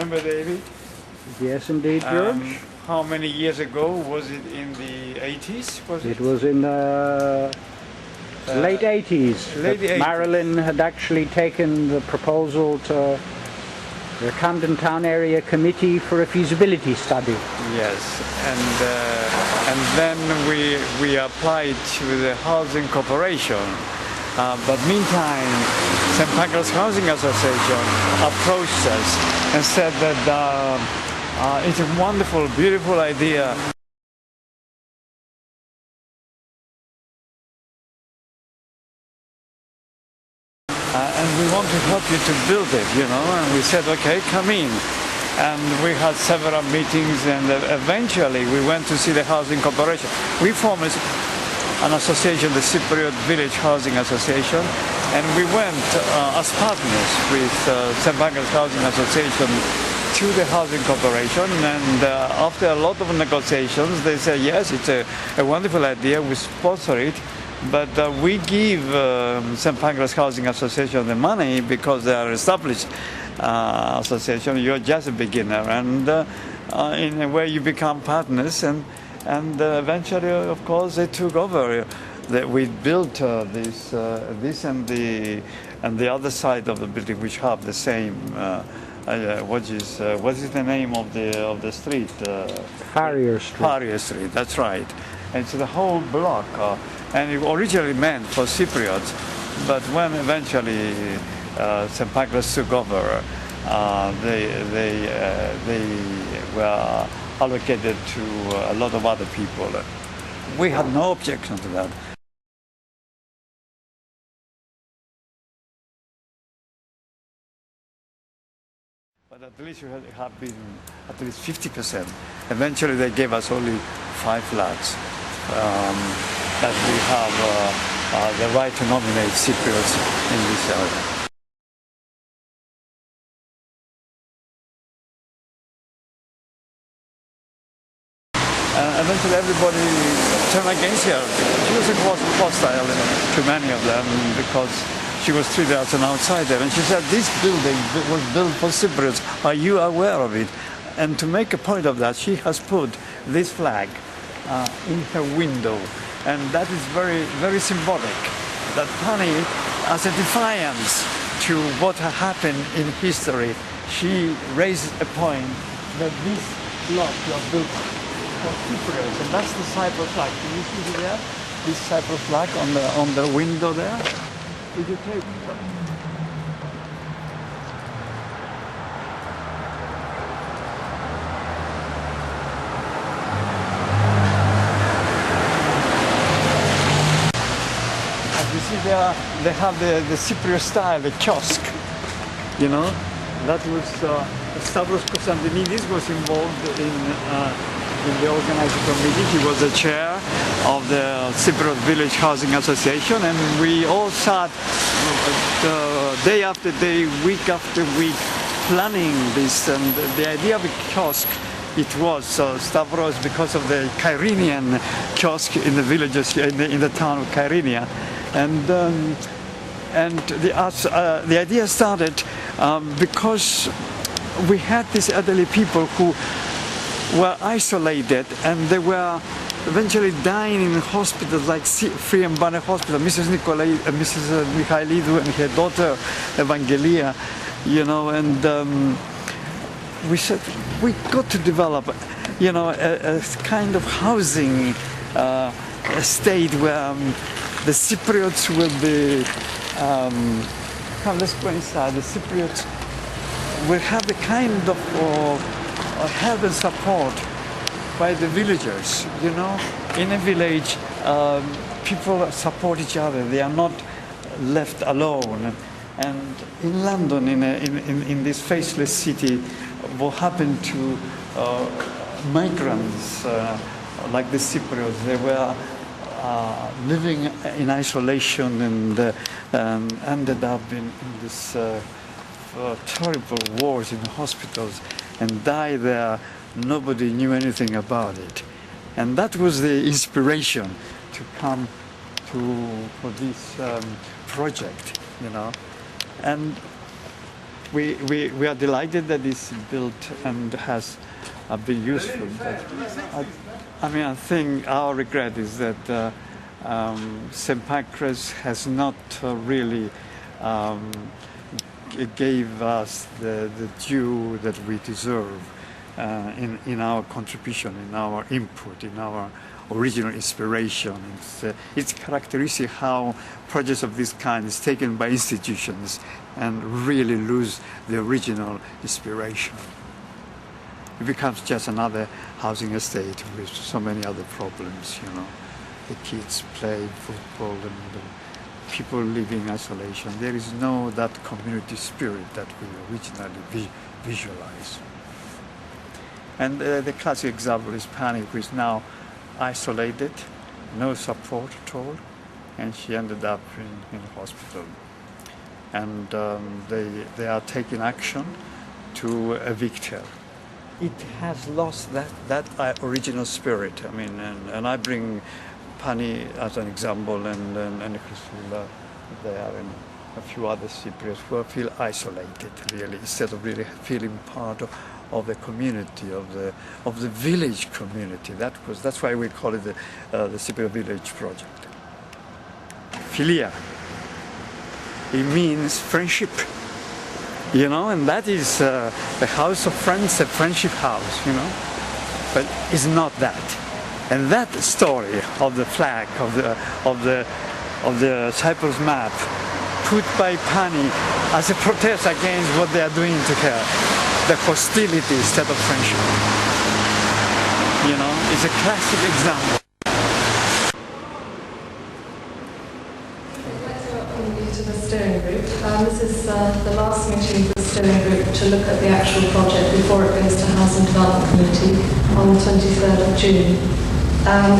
remember, David? Yes, indeed, George. How many years ago? Was it in the 80s? It was in the late 80s. Late 80s. Marilyn had actually taken the proposal to the Camden Town Area Committee for a feasibility study. Yes, and then we applied to the Housing Corporation. But meantime, St. Pancras Housing Association approached us and said that it's a wonderful, beautiful idea. And we want to help you to build it, you know. And we said, okay, come in. And we had several meetings, and eventually we went to see the Housing Corporation. We formed an association, the Cypriot Village Housing Association, and we went as partners with St. Pancras Housing Association to the Housing Corporation, and after a lot of negotiations, they said, yes, it's a wonderful idea, we sponsor it, but we give St. Pancras Housing Association the money because they are established association. You're just a beginner, and in a way you become partners, and eventually, of course, they took over. We built this and the other side of the building, which have the same. What is the name of the street? Farrier Street. Farrier Street. That's right. And it's the whole block. And it originally meant for Cypriots, but when eventually St. Pancras took over, they were allocated to a lot of other people. We had no objection to that. But at least you have been at least 50%. Eventually they gave us only 5 flats. That we have the right to nominate Cypriots in this area. Eventually everybody turned against her. She was hostile to many of them because she was treated as an outsider. And she said, this building was built for Cypriots. Are you aware of it? And to make a point of that, she has put this flag in her window. And that is very, very symbolic. That Pani, as a defiance to what had happened in history, she raised a point that this block was built for Cypriots, and that's the Cyprus flag. Can you see it there? This Cyprus flag on the window there. Did you take? As you see there, they have the Cypriot style, the kiosk. You know, that was Stavros Konstantinidis was involved in the organizing committee. He was the chair of the Cypriot Village Housing Association, and we all sat day after day, week after week, planning this. And the idea of a kiosk, it was Stavros because of the Kyrenian kiosk in the villages in the town of Kyrenia, and the idea started because we had these elderly people who were isolated, and they were eventually dying in hospitals like Free and Banner Hospital. Mrs. Michailidou and her daughter Evangelia, you know, and we said we got to develop, you know, a kind of housing estate where the Cypriots will be. Come, let's go inside. The Cypriots will have the kind of help and support by the villagers. You know, in a village, people support each other. They are not left alone. And in London, in this faceless city, what happened to migrants like the Cypriots? They were living in isolation and ended up in this terrible wars in hospitals and died there. Nobody knew anything about it. And that was the inspiration to come for this project, you know. And we are delighted that it's built and has been useful. But I think our regret is that St. Pancras has not really gave us the due that we deserve in our contribution, in our input, in our original inspiration. It's characteristic how projects of this kind is taken by institutions and really lose the original inspiration. It becomes just another housing estate with so many other problems, you know. The kids play football and people live in isolation. There is no that community spirit that we originally visualize. And the classic example is Pani, who is now isolated, no support at all, and she ended up in hospital. And they are taking action to evict her. It has lost that original spirit. I mean, and I bring Pani as an example, and Christopher there, and a few other Cypriots who feel isolated, really, instead of really feeling part of the community, of the village community. That's why we call it the Cypriot Village Project. Philia. It means friendship, you know, and that is the house of friends, a friendship house, you know. But it's not that. And that story of the flag of the Cyprus map, put by Pani as a protest against what they are doing to her, the hostility instead of friendship. You know, it's a classic example. Welcome you to the steering group. This is the last meeting of the steering group to look at the actual project before it goes to Housing Development Committee on the 23rd of June.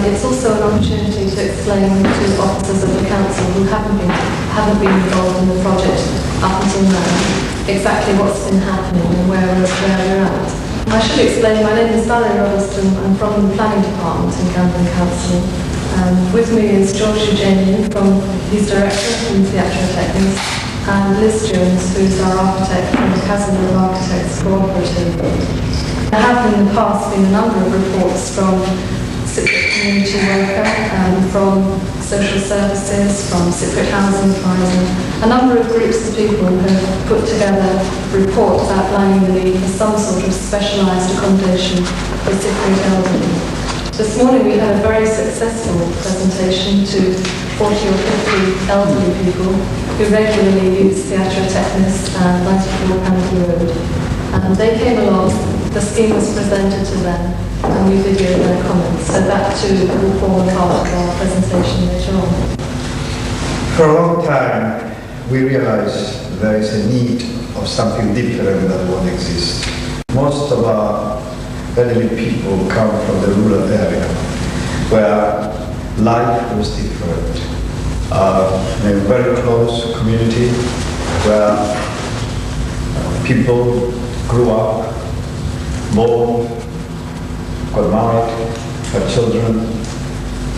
It's also an opportunity to explain to officers of the council who haven't been involved in the project up until now exactly what's been happening and where we're at. I should explain, my name is Farrier Street Site. I'm from the planning department in Camden Council. With me is George Eugenian, he's director from Theatro Technis, and Liz Jones, who's our architect from the Camden Architects Cooperative. There have in the past been a number of reports from Cypriot community worker, from social services, from Cypriot Housing Project. A number of groups of people have put together reports outlining the need for some sort of specialised accommodation for Cypriot elderly. This morning we had a very successful presentation to 40 or 50 elderly people who regularly use Theatro Technis and 94 Camden Road. And they came along, the scheme was presented to them, and we videoed their comments. So that too will form part of our presentation later on. For a long time, we realized there is a need of something different than what exists. Most of our elderly people come from the rural area, where life was different. In a very close community, where people grew up, born, got married, had children,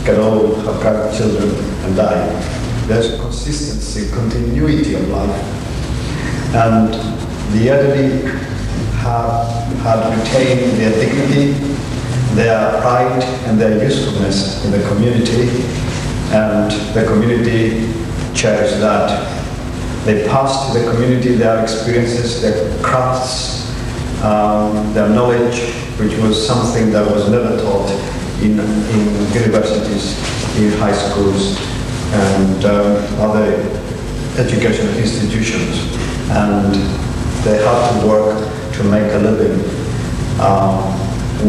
get old, have grandchildren, and die. There's consistency, continuity of life. And the elderly had retained their dignity, their pride, and their usefulness in the community, and the community cherished that. They passed to the community their experiences, their crafts, their knowledge, which was something that was never taught in universities, in high schools, and other educational institutions. And they had to work to make a living.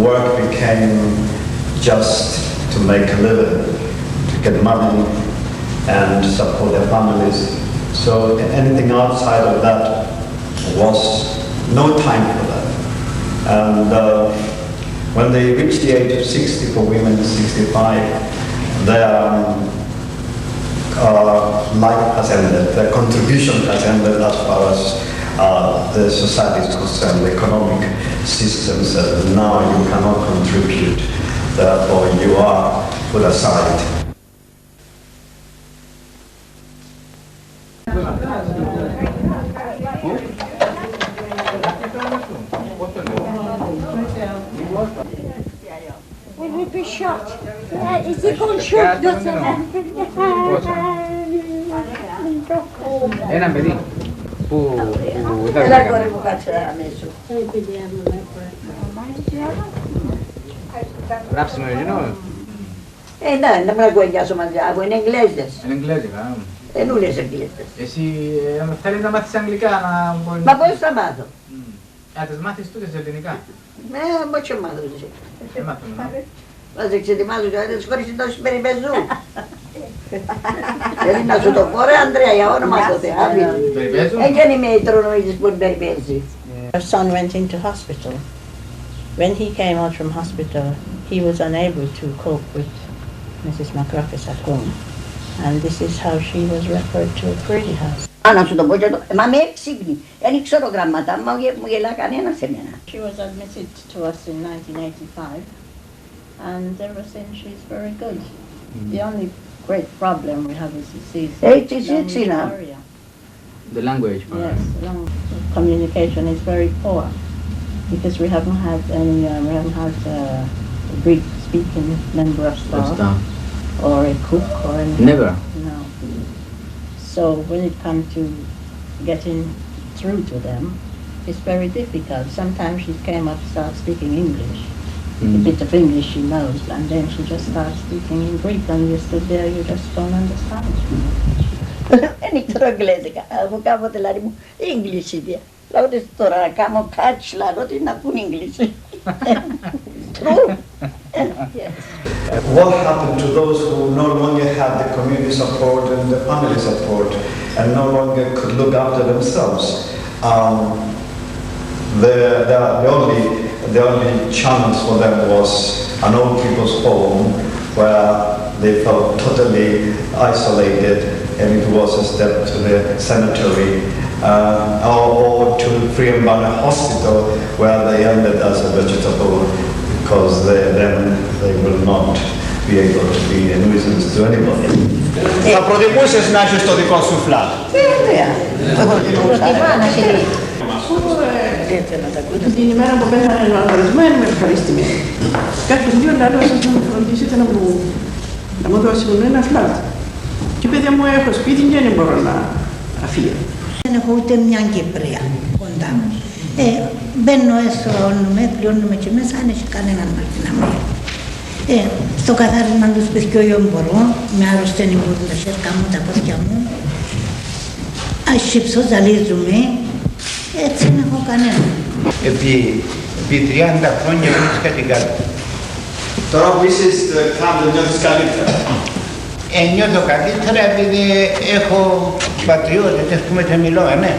Work became just to make a living, to get money and support their families. So anything outside of that was no time for them. And when they reached the age of 60 for women, 65, their life has ended, their contribution has ended as far as the society is concerned, the economic system says now you cannot contribute, therefore you are put aside. been shot. Is he gone shot? Ένα παιδί που δεν Έλα κόρη μου, κάτσε αμέσως. γράψει με original. Ναι, δεν με κουβεντιάσω μαζί, από είναι Εγγλέζες. Είναι εγγλέζικα. Ενούλες Εγγλέζες. Εσύ θέλεις να μάθεις αγγλικά να μπορείς... Μα πώς θα μάθω. Να τις μάθεις τούτες ελληνικά. Ναι, πώς και μάθω εσύ. Δεν μάθουμε. Μας εξετοιμάζω και τις χωρίς συντώσεις περιπεζού. Δηλαδή να σου το πω ρε Ανδρέα, για όνομα του Θεού. Περιπέζου. Δεν είμαι η τρονομίτης που περιπέζει. Our son went into hospital. When he came out from hospital, he was unable to cope with Mrs. McRuckus at home. And this is how she was referred to a Pretty House. Να σου το πω και το... Μα με έξυπνη. Δεν ξέρω γραμματά, μα μου γελά κανένα σε μένα. She was admitted to us in 1985, and ever since she's very good. The only great problem we have is disease. Έτσι να. The language part. Yes, communication is very poor because we haven't had a Greek-speaking member of staff or a cook or anything. Never. No. So when it comes to getting through to them, it's very difficult. Sometimes she came up and started speaking English. A bit of English she knows, and then she just starts speaking in Greek, and you stood there, you just don't understand. Δεν ξέρω εγγλέζικα. Από κάποτε λάρι μου, English ίδια. Λέω ότι τώρα να κάνω catch, λέω ότι να πούν English. True. Yes. What happened to those who no longer had the community support and the family support and no longer could look after themselves? The only chance for them was an old people's home where they felt totally isolated, and it was a step to the cemetery or to Friambana Hospital where they ended as a vegetable because then they will not be able to be a nuisance to anybody. Θα προτιμούσες να έχεις το δικό σου φλάτ. Βέβαια. Προτιμά να έχει δει. Την ημέρα που πέθανε ο αγορισμένο με ευχαριστημένη. Κάποιους δύο λάδους θα με φροντίσετε να μου δώσει ένα φλάτ. Και παιδιά μου έχω σπίτι και δεν μπορώ να φύγω. Δεν έχω ούτε μια Κυπρία κοντά μου. Μπαίνω έσωλουμε, πληρώνουμε και μέσα, αν έχει κανέναν να μείνει. Στο καθάρισμα του σπιτιού μπορώ, με άρρωσταίνει που τα χέρια μου, τα πόδια μου. Ασύψω, ζαλίζουμε, έτσι δεν έχω κανένα. Επί 30 χρόνια βρίσκα την κάτω. Τώρα που είσαι στο Camden νιώθεις καλύτερα. Νιώθω καλύτερα επειδή έχω πατριώτες που με τα μιλώ, ναι.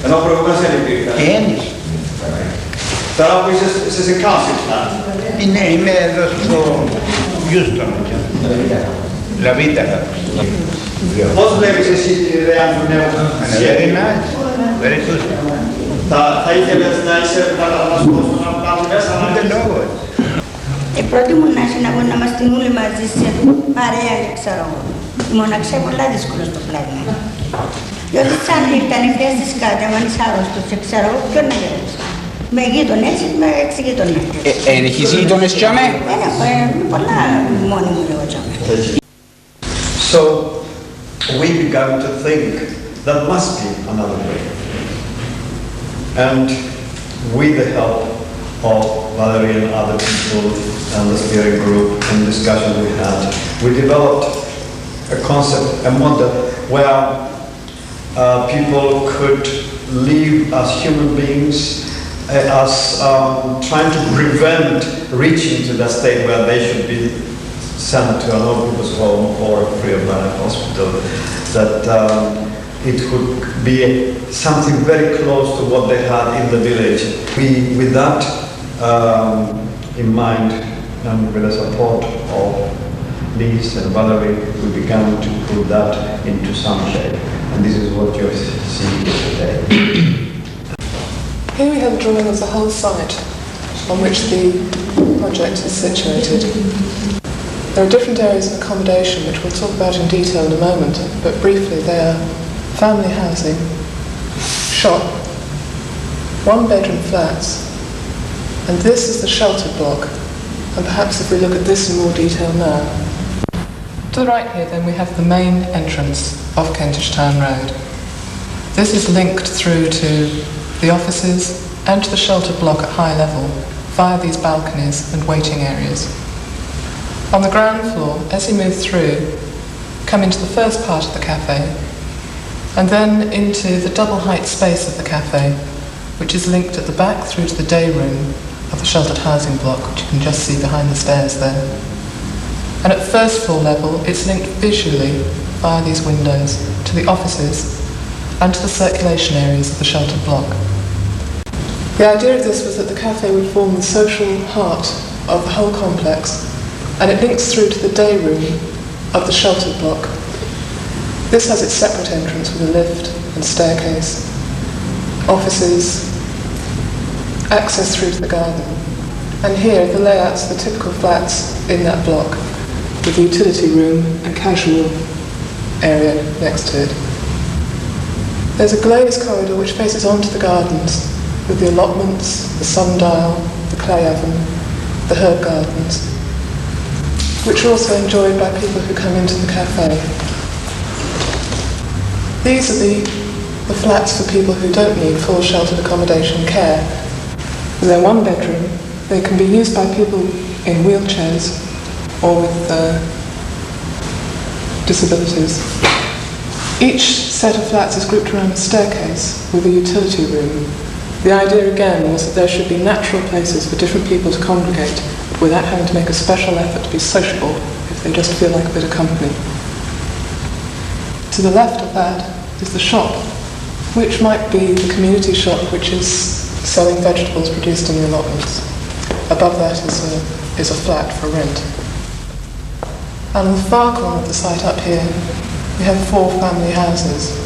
Ενώ προηγούμενος δεν υπήρχε. Ένις. Τώρα που είσαι σε council plan. Ναι, είμαι εδώ στο Houston. Λαβίτα. Πώς βλέπεις εσύ τη ιδέα του νέου Very nice. Very good. Θα ήθελες να είσαι καταναστός να κάνουν μέσα να Ούτε λόγος. Προτιμούν να συναγωνόμαστε όλοι μαζί σε παρέα, ξέρω εγώ. Η μοναξιά είναι πολύ δύσκολο στο πράγμα. Διότι σαν ήταν χρειάζεται κάτι, αν είσαι άρρωστος και ξέρω εγώ, ποιον να γυρίσει. Με γείτονες, με εξηγείτονες. Έχεις γείτονες και αμέ? Πολλά μόνοι μου λέω και αμέ. So we began to think there must be another way. And with the help of Valerie and other people and the steering group and discussion we had, we developed a concept, a model where people could live as human beings, as trying to prevent reaching to the state where they should be sent to an old people's home or a pre-abandoned hospital, that it could be something very close to what they had in the village. With that in mind, and with the support of Liz and Valerie, we began to put that into some shape. And this is what you're seeing here today. Here we have a drawing of the whole site on which the project is situated. There are different areas of accommodation which we'll talk about in detail in a moment, but briefly they are family housing, shop, one-bedroom flats, and this is the shelter block And perhaps if we look at this in more detail now. To the right here then we have the main entrance of Kentish Town Road. This is linked through to the offices and to the sheltered block at high level via these balconies and waiting areas. On the ground floor, as you move through, come into the first part of the cafe and then into the double height space of the cafe, which is linked at the back through to the day room of the sheltered housing block, which you can just see behind the stairs there. And at first floor level, it's linked visually via these windows to the offices and to the circulation areas of the sheltered block. The idea of this was that the cafe would form the social heart of the whole complex, and it links through to the day room of the sheltered block. This has its separate entrance with a lift and staircase, offices, access through to the garden. And here the layouts are the typical flats in that block, with the utility room and casual area next to it. There's a glazed corridor which faces onto the gardens, with the allotments, the sundial, the clay oven, the herb gardens, which are also enjoyed by people who come into the cafe. These are the flats for people who don't need full sheltered accommodation care. They're one bedroom. They can be used by people in wheelchairs or with disabilities. Each set of flats is grouped around a staircase with a utility room. The idea again was that there should be natural places for different people to congregate without having to make a special effort to be sociable if they just feel like a bit of company. To the left of that is the shop, which might be the community shop which is selling vegetables produced in the allotments. Above that is a flat for rent. And on the far corner of the site up here, we have 4 family houses.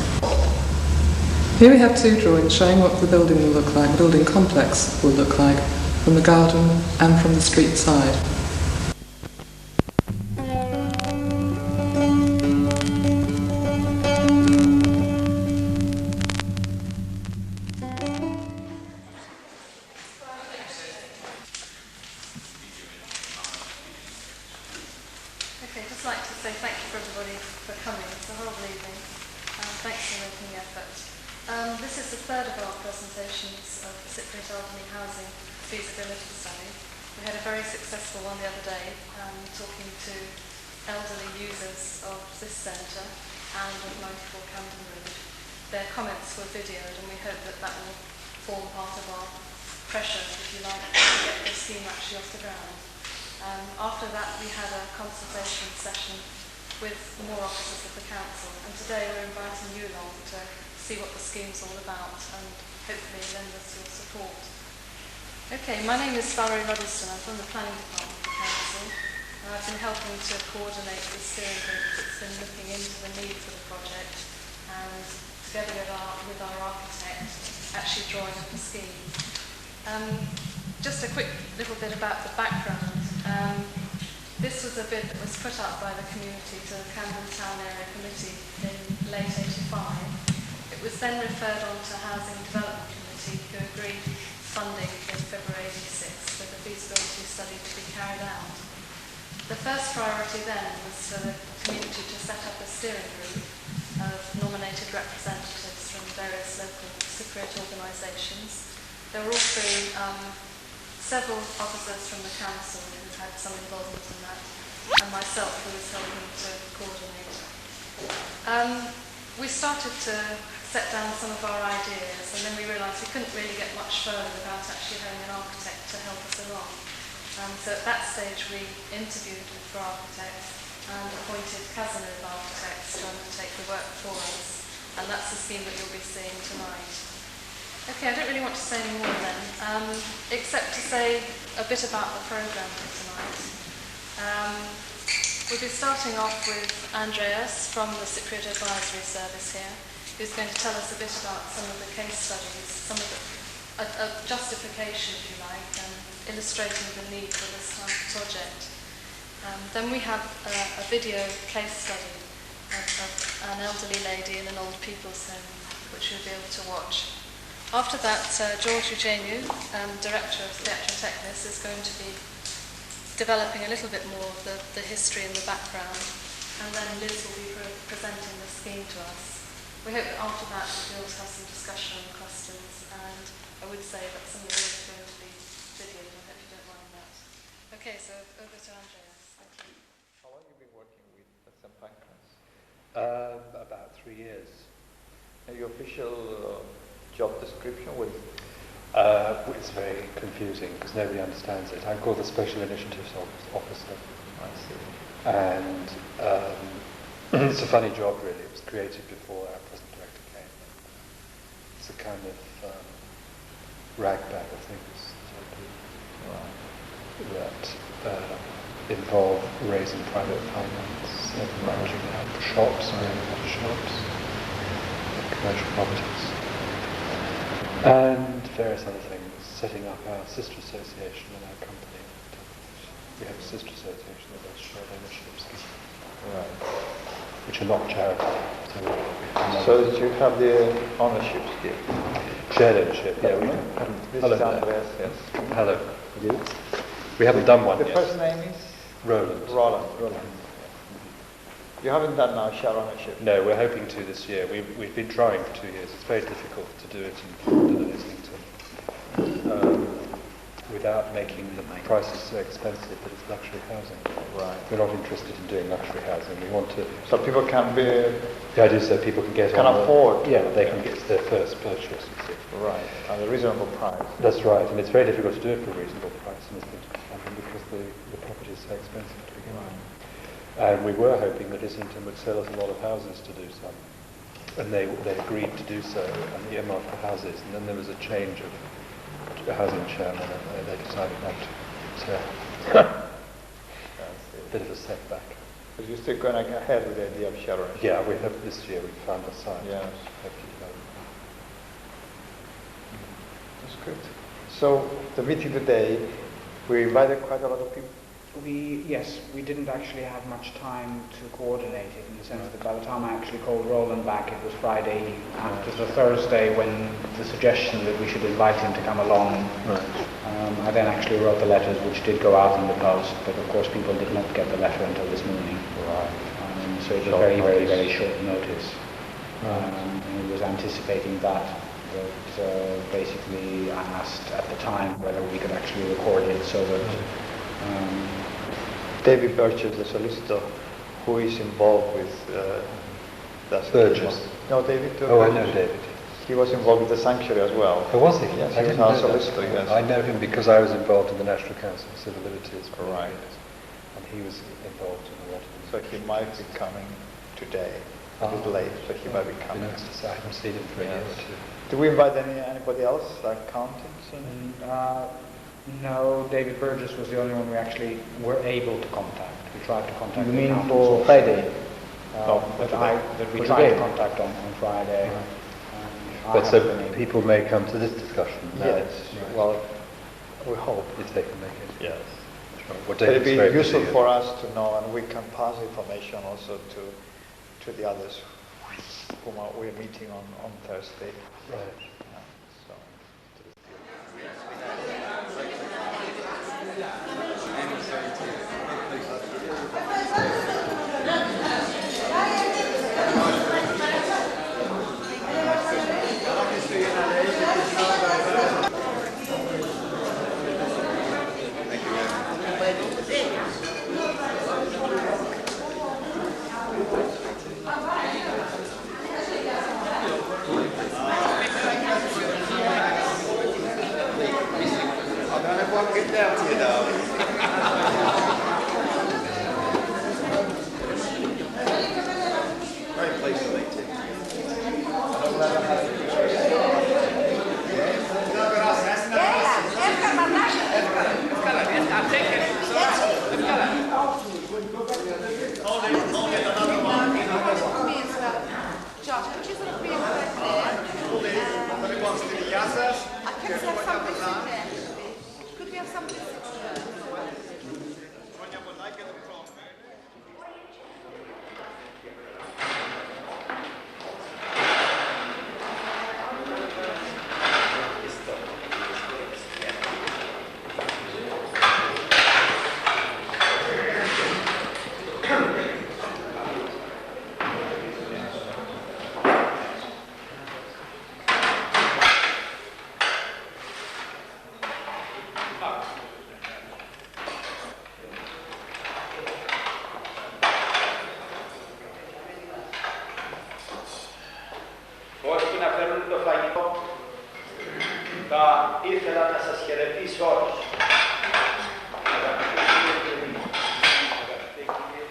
Here we have 2 drawings showing what the building will look like, the building complex will look like, from the garden and from the street side. Okay, I'd just like to say thank you for everybody for coming. It's a horrible evening. Thanks for making the effort. This is the third of our presentations of the Cypriot Elders Housing Feasibility Study. We had a very successful one the other day, talking to elderly users of this centre and of 94 Camden Road. Their comments were videoed, and we hope that that will form part of our pressure, if you like, to get this scheme actually off the ground. After that, we had a consultation session with more officers of the council, and today we're inviting you along to see what the scheme's all about and hopefully lend us your support. Okay, my name is Farrier Street Site. I'm from the planning department of the council, and I've been helping to coordinate the steering group that's been looking into the need for the project, and together with our architect, actually drawing up a scheme. Just a quick little bit about the background. This was a bid that was put up by the community to the Camden Town Area Committee in late '85. It was then referred on to Housing Development Committee, who agreed funding in February '86 for the feasibility study to be carried out. The first priority then was for the community to set up a steering group of nominated representatives from various local Cypriot organisations. There were also several officers from the council who had some involvement in that, and myself who was helping to coordinate. We started to set down some of our ideas, and then we realised we couldn't really get much further without actually having an architect to help us along. So at that stage we interviewed for architects and appointed Cazeneuve architects to undertake the work for us, and that's the scheme that you'll be seeing tonight. Okay, I don't really want to say any more then, except to say a bit about the programme for tonight. We'll be starting off with Andreas from the Cypriot Advisory Service here, who's going to tell us a bit about some of the case studies, some of a justification, if you like, and illustrating the need for this type of project. Then we have a video case study of an elderly lady in an old people's home, which you'll be able to watch. After that, George Eugeniu, Director of Theatro Technis, is going to be developing a little bit more of the history and the background, and then Liz will be presenting the scheme to us. We hope that after that we'll be able to have some discussion and questions, and I would say that some of it is going to be videoed. I hope you don't mind that. Okay, so over to Andreas. Thank you. How long have you been working with St. Pancras? About 3 years. And your official job description was? It's very confusing because nobody understands it. I'm called the Special Initiatives Officer. I see. And it's a funny job, really. It was created before our present director came. It's a kind of rag bag of things that involve raising private finance and managing out shops, commercial properties, and various other things, setting up our sister association and our company. We have a sister association that does shared ownership schemes, which are not charitable. So you have the ownership scheme? Shared ownership, yeah. We haven't. This Hello is Andreas, yes. Hello. We haven't done one yet. yet. The first name is? Roland. Roland. You haven't done now share ownership? No, we're hoping to this year. We've been trying for 2 years. It's very difficult to do it in London and Islington without making the prices so expensive that it's luxury housing. Right. We're not interested in doing luxury housing. We want to... So people can be... The idea is that people can get can afford. Yeah, they can get their first purchase, you see. Right, at a reasonable price. That's right, and it's very difficult to do it for a reasonable price in Islington because the property is so expensive to begin with. And we were hoping that Islington would sell us a lot of houses to do so. And they agreed to do so and earmarked the houses. And then there was a change of housing chairman and they decided not to. So, a bit of a setback. But you're still going ahead with the idea of share ownership? Yeah, we have this year we found a site. Yes. That's good. So the meeting today, we invited quite a lot of people. Yes, we didn't actually have much time to coordinate it in the sense that by the time I actually called Roland back, it was Friday after the Thursday when the suggestion that we should invite him to come along. I then actually wrote the letters which did go out in the post, but of course people did not get the letter until this morning. So it was very, very, very short notice. And he was anticipating that. But basically I asked at the time whether we could actually record it so that David Burgess, the solicitor, who is involved with that. Burgess? No, David. Oh, I know David. He was involved with the sanctuary as well. Oh, was he? Yes, I he was our solicitor, yes. I know him because I was involved in the National Council for Civil Liberties. Right. And he was involved in a lot of it. So he might be coming today. A bit late, so he might be coming. I haven't seen him for a year or two. Do we invite anybody else, like accountants? No, David Burgess was the only one we actually were able to contact. We tried to contact. You mean for Friday? That we tried to contact on Friday. But so people may come to this discussion now. Yes. Well, we hope if they can make it. Yes. Well, it'd be useful for us to know, and we can pass information also to the others whom we're meeting on Thursday. Right. Θα ήθελα να σας χαιρετήσω όλους. Αγαπητοί κύριοι, αγαπητοί κύριοι,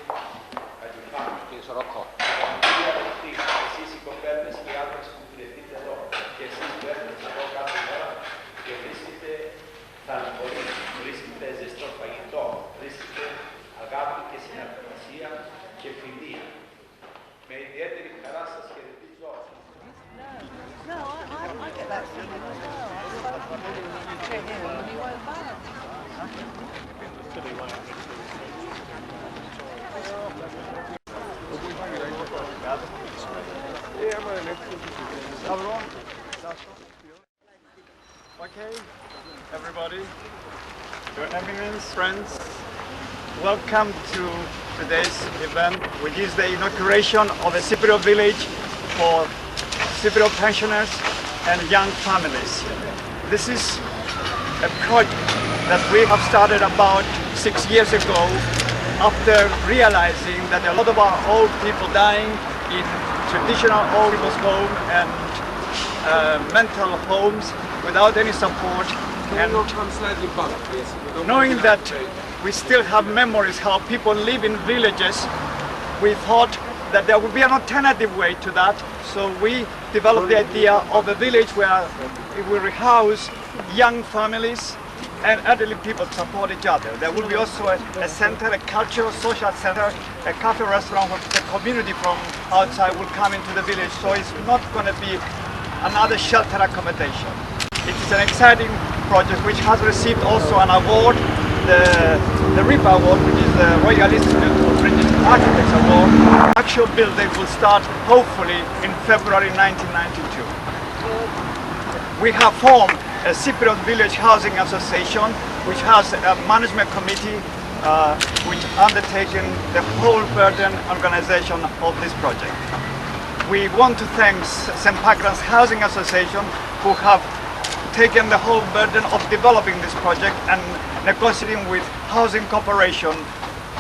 εσείς οι κοπέλες και οι άντρες που βρεθείτε εδώ και εσείς που έρχεστε εδώ κάθε μέρα και βρίσκετε ταλαιπωρή, βρίσκετε ζεστό φαγητό, βρίσκετε αγάπη και συνεργασία και φιλία. Με ιδιαίτερη χαρά σας χαιρετίζω. Okay, everybody, Your Eminence, friends, welcome to today's event, which is the inauguration of a Cypriot village for Cypriot pensioners and young families. This is a project that we have started about 6 years ago after realizing that a lot of our old people dying in traditional old people's home and mental homes without any support, and knowing that we still have memories how people live in villages, we thought that there would be an alternative way to that, so we developed the idea of a village where we will house young families and elderly people support each other. There will be also a center, a cultural, social center, a cafe restaurant where the community from outside will come into the village, so it's not going to be another shelter accommodation. It is an exciting project which has received also an award, the RIP Award, which is the Royal Institute of British Architects Award. Actual building will start hopefully in February 1992. We have formed a Cypriot Village Housing Association, which has a management committee which undertaken the whole burden organization of this project. We want to thank St. Pancras Housing Association, who have taken the whole burden of developing this project and negotiating with Housing Corporation,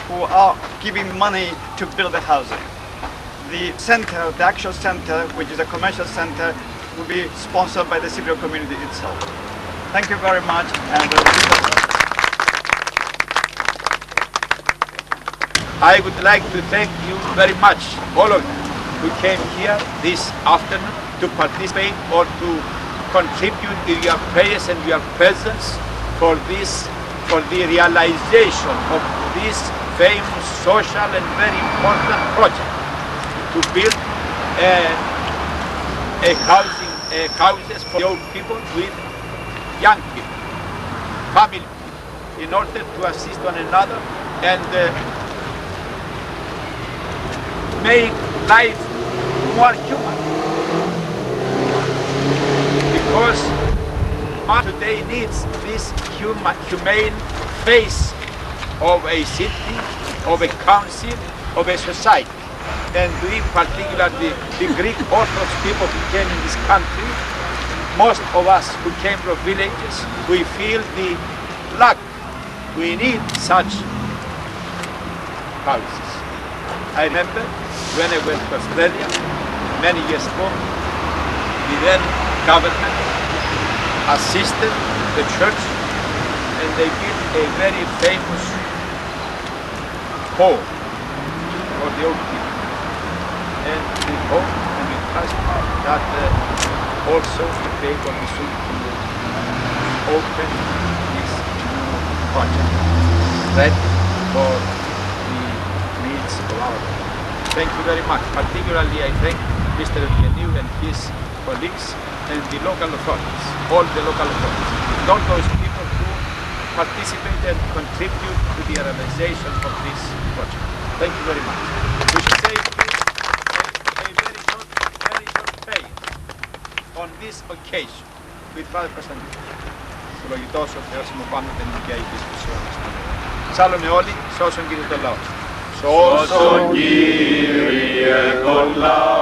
who are giving money to build the housing. The center, the actual center, which is a commercial center, will be sponsored by the Cypriot community itself. Thank you very much. And I would like to thank you very much, all of you, who came here this afternoon to participate or to contribute with your prayers and your presence for the realization of this famous social and very important project to build houses for young people with young people, family, in order to assist one another and make life more human. Because man today needs this humane face of a city, of a council, of a society. And we, particularly the Greek Orthodox people who came in this country, most of us who came from villages, we feel the lack. We need such houses. I remember when I went to Australia many years ago, the then government assisted the church and they built a very famous home for the old people. And we hope and we trust that also the people should open this new project ready for the needs of our people. Thank you very much. Particularly I thank Mr. New and his colleagues and the local authorities, all the local authorities, and all those people who participate and contribute to the realization of this project. Thank you very much. We should say a very short prayer on this occasion with Father Constantine. Συλλογητός ο Θεός μου πάνω την οικία της φυσιώνας. Ψάλλουμε όλοι, σώσον Κύριε τον λαό. Σώσον Κύριε τον λαό.